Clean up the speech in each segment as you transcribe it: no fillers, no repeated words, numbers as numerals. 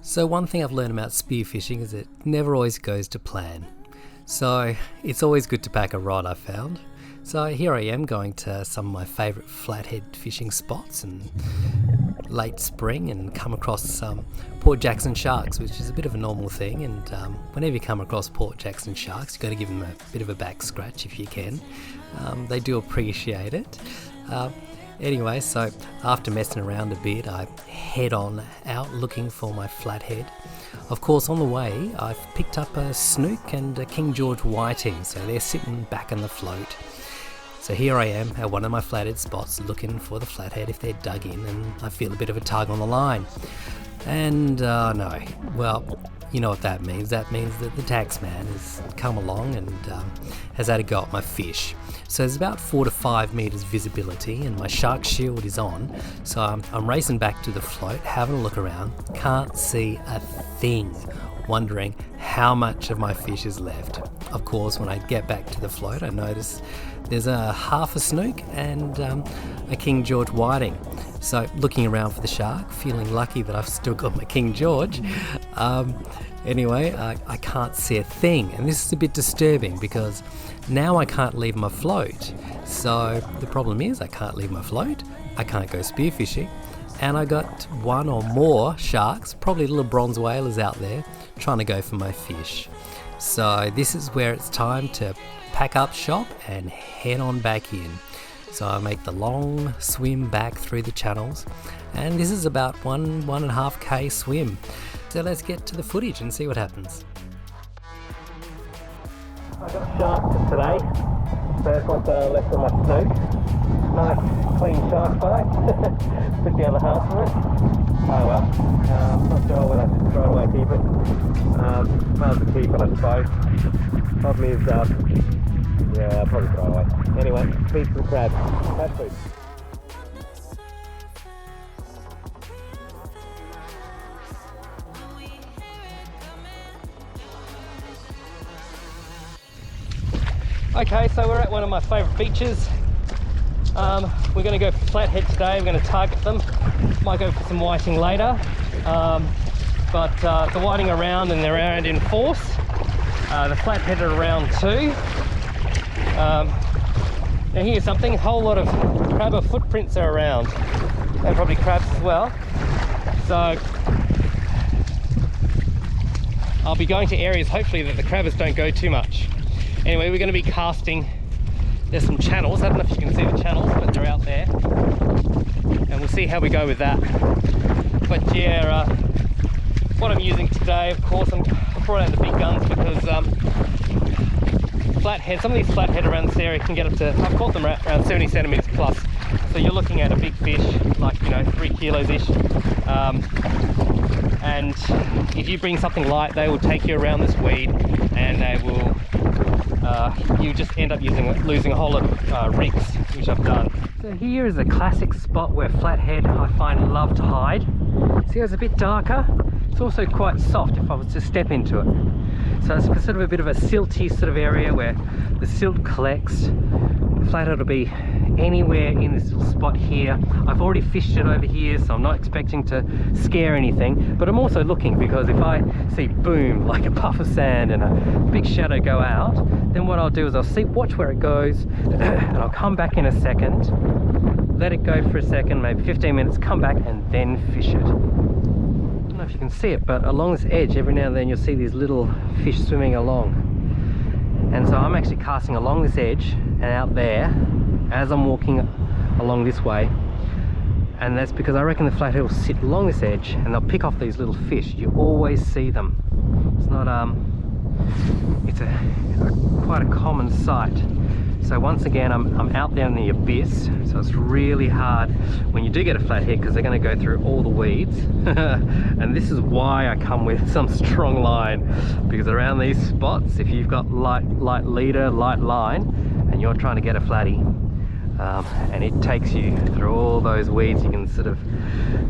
So one thing I've learned about spearfishing is it never always goes to plan. So it's always good to pack a rod, I found. So here I am going to some of my favourite flathead fishing spots in late spring and come across some Port Jackson sharks, which is a bit of a normal thing, and whenever you come across Port Jackson sharks, you've got to give them a bit of a back scratch if you can. They do appreciate it. Anyway, so after messing around a bit, I head on out looking for my flathead. Of course, on the way, I've picked up a snook and a King George whiting, so they're sitting back in the float. So here I am at one of my flathead spots looking for the flathead if they're dug in, and I feel a bit of a tug on the line. And no, well, you know what that means. That means that the taxman has come along and has had a go at my fish. So there's about 4 to 5 meters visibility and my shark shield is on. So I'm racing back to the float, having a look around, can't see a thing, wondering how much of my fish is left. Of course, when I get back to the float, I notice there's a half a snook and a King George whiting. So looking around for the shark, feeling lucky that I've still got my King George. Anyway, I can't see a thing, and this is a bit disturbing because now I can't leave my float. So the problem is I can't leave my float, I can't go spearfishing, and I got one or more sharks, probably little bronze whalers out there, trying to go for my fish. So this is where it's time to pack up shop and head on back in. So I make the long swim back through the channels, and this is about 1.5k swim. So let's get to the footage and see what happens. I got a shark today. First one left on my snook. Nice clean shark bite. Put the other half of it. Oh well. Not sure whether I should throw it away, keep it. Might as well keep it, I suppose. Problem is, yeah, I'll probably throw it away. Anyway, feed some crabs. Crab food. Okay, so we're at one of my favourite beaches. We're going to go for flathead today. We're going to target them. Might go for some whiting later. But the whiting around and they're around in force. The flathead are around too. Now here's something, a whole lot of crabber footprints are around. And probably crabs as well. So I'll be going to areas hopefully that the crabbers don't go too much. Anyway, we're going to be casting, there's some channels, I don't know if you can see the channels, but they're out there. And we'll see how we go with that. But yeah, what I'm using today, of course, I brought out the big guns because flathead, some of these flathead around this area can get up to, I've caught them around 70 centimeters plus. So you're looking at a big fish, like, 3 kilos-ish. And if you bring something light, they will take you around this weed and they will, you just end up losing a whole lot of rigs, which I've done. So here is a classic spot where flathead, I find, love to hide. See, it's a bit darker. It's also quite soft if I was to step into it. So it's sort of a bit of a silty sort of area where the silt collects. Flathead will be anywhere in this little spot here. I've already fished it over here, so I'm not expecting to scare anything, but I'm also looking because if I see boom, like a puff of sand and a big shadow go out, then what I'll do is I'll watch where it goes and I'll come back in a second, let it go for a second, maybe 15 minutes, come back and then fish it. I don't know if you can see it, but along this edge every now and then you'll see these little fish swimming along. And so I'm actually casting along this edge and out there as I'm walking along this way, and that's because I reckon the flathead will sit along this edge and they'll pick off these little fish. You always see them. It's not it's quite a common sight. So once again, I'm out there in the abyss, so it's really hard when you do get a flathead because they're going to go through all the weeds. And this is why I come with some strong line, because around these spots, if you've got light leader, light line, and you're trying to get a flatty, and it takes you through all those weeds, you can sort of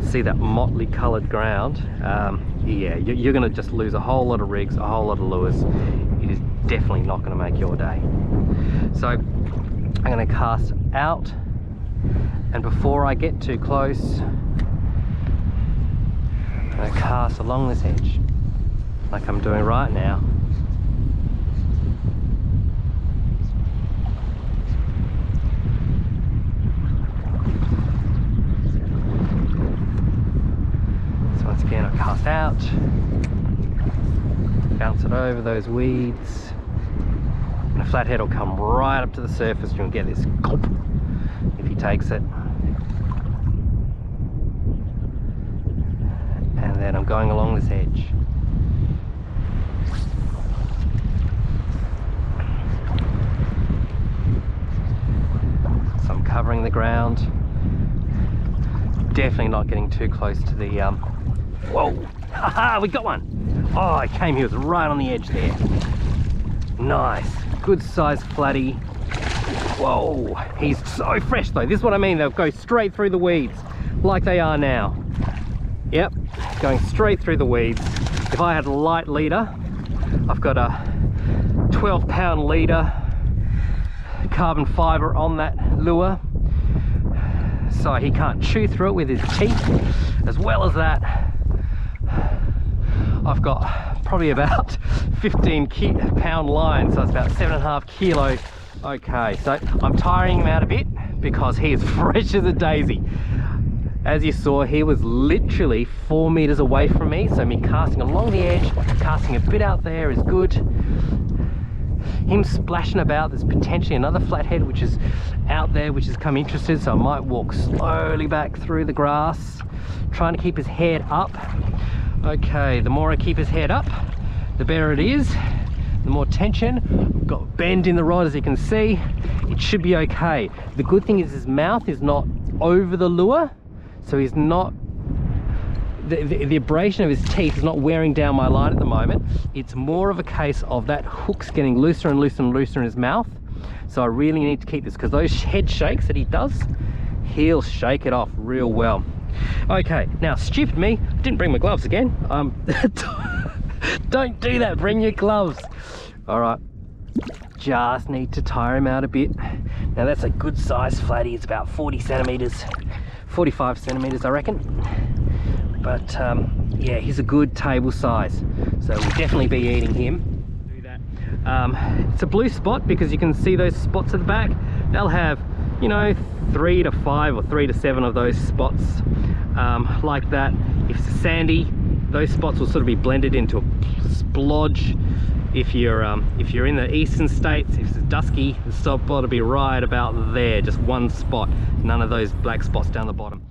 see that motley coloured ground. Yeah, you're going to just lose a whole lot of rigs, a whole lot of lures. It is definitely not going to make your day. So I'm going to cast out, and before I get too close, I'm going to cast along this edge, like I'm doing right now. So once again, I cast out, bounce it over those weeds, and the flathead will come right up to the surface. You'll get this gulp if he takes it. And then I'm going along this edge. So I'm covering the ground. Definitely not getting too close to the whoa! Haha, we got one! Oh, it came, he was right on the edge there. Nice, good sized flatty. Whoa, he's so fresh though. This is what I mean, they'll go straight through the weeds like they are now. Yep, going straight through the weeds. If I had a light leader, I've got a 12-pound leader carbon fiber on that lure, so he can't chew through it with his teeth. As well as that, I've got probably about 15-pound line, so it's about 7.5 kilos. Okay, so I'm tiring him out a bit because he is fresh as a daisy. As you saw, he was literally 4 meters away from me, so me casting along the edge, casting a bit out there is good. Him splashing about, there's potentially another flathead which is out there which has come interested, so I might walk slowly back through the grass, trying to keep his head up. Okay, the more I keep his head up, the better it is. The more tension, I've got bend in the rod as you can see, it should be okay. The good thing is his mouth is not over the lure, so he's not, the abrasion of his teeth is not wearing down my line at the moment. It's more of a case of that hook's getting looser and looser and looser in his mouth. So I really need to keep this, because those head shakes that he does, he'll shake it off real well. Okay, now stupid me, didn't bring my gloves again. Don't do that, bring your gloves. All right, just need to tire him out a bit. Now that's a good size flatty, it's about 40 centimeters. 45 centimeters I reckon, but yeah, he's a good table size, so we'll definitely be eating him. Do that. It's a blue spot because you can see those spots at the back. They'll have, you know, 3 to 5 or 3 to 7 of those spots like that. If it's sandy, those spots will sort of be blended into a splodge. If you're in the eastern states, if it's dusky, the spot will be right about there, just one spot, none of those black spots down the bottom.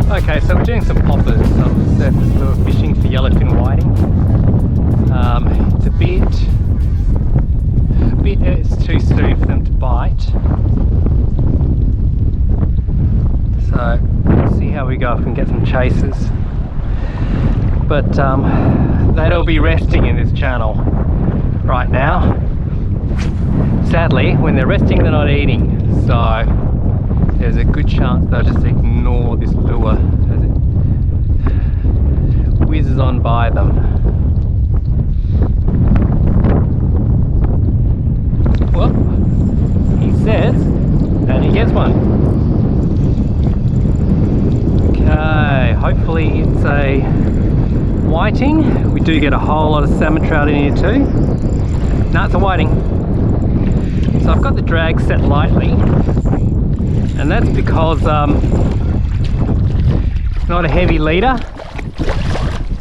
Okay, so we're doing some poppers on the surface lure fishing for yellowfin whiting. It's too soon for them to bite. So let's see how we go if we can get some chasers. But they'll be resting in this channel right now. Sadly, when they're resting, they're not eating. So there's a good chance they'll just ignore this lure as it whizzes on by them. Well, he says, and he gets one. Okay, hopefully it's a whiting. We do get a whole lot of salmon trout in here too. No, it's a whiting. So I've got the drag set lightly, and that's because it's not a heavy leader.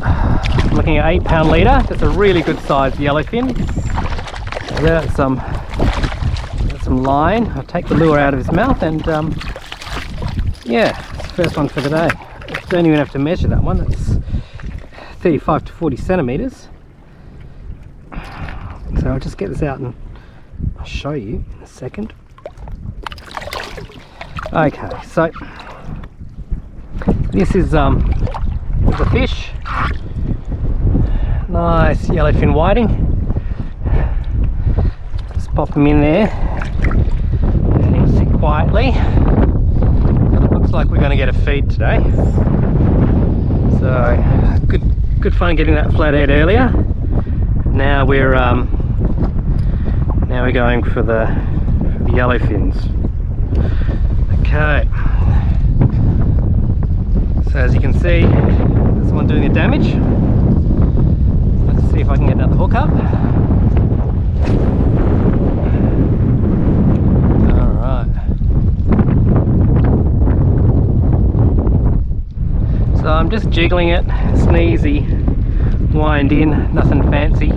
I'm looking at 8-pound leader. That's a really good sized yellowfin. That's some line. I'll take the lure out of his mouth and yeah, first one for today. Don't even have to measure that one. It's 35 to 40 centimeters. So I'll just get this out and I'll show you in a second. Okay, so this is a fish. Nice yellowfin whiting. Just pop him in there and he'll sit quietly. Looks like we're going to get a feed today. So good fun getting that flathead earlier. Now we're going for the yellowfins. Okay. So as you can see, there's one doing the damage. Let's see if I can get another hook up. Alright. So I'm just jiggling it. It's an easy wind in, nothing fancy.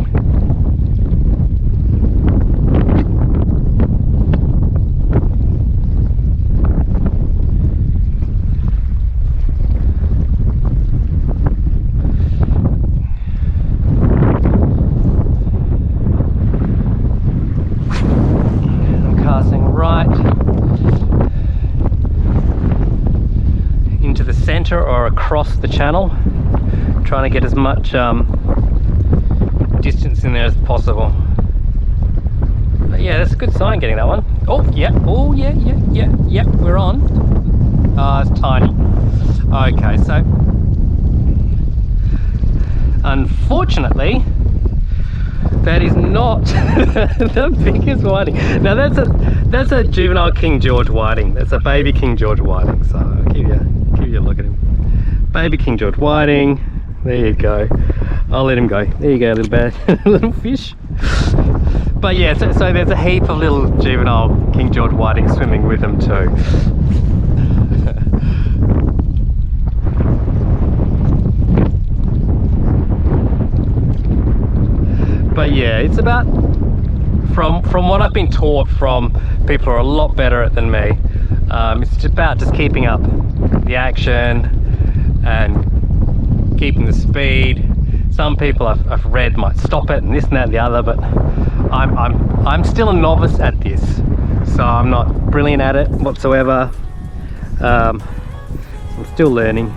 Or across the channel, trying to get as much distance in there as possible. But yeah, that's a good sign getting that one. Oh yeah, oh yeah, we're on. It's tiny. Okay, so unfortunately that is not the biggest whiting. Now that's a juvenile King George whiting. That's a baby King George whiting. So I'll give you a look at him. Baby King George whiting. There you go. I'll let him go. There you go, little bad little fish. But yeah, so there's a heap of little juvenile King George whiting swimming with them too. But yeah, it's about, from what I've been taught from people who are a lot better at it than me, it's about just keeping up the action and keeping the speed. Some people I've read might stop it and this and that and the other, but I'm still a novice at this, so I'm not brilliant at it whatsoever. I'm still learning.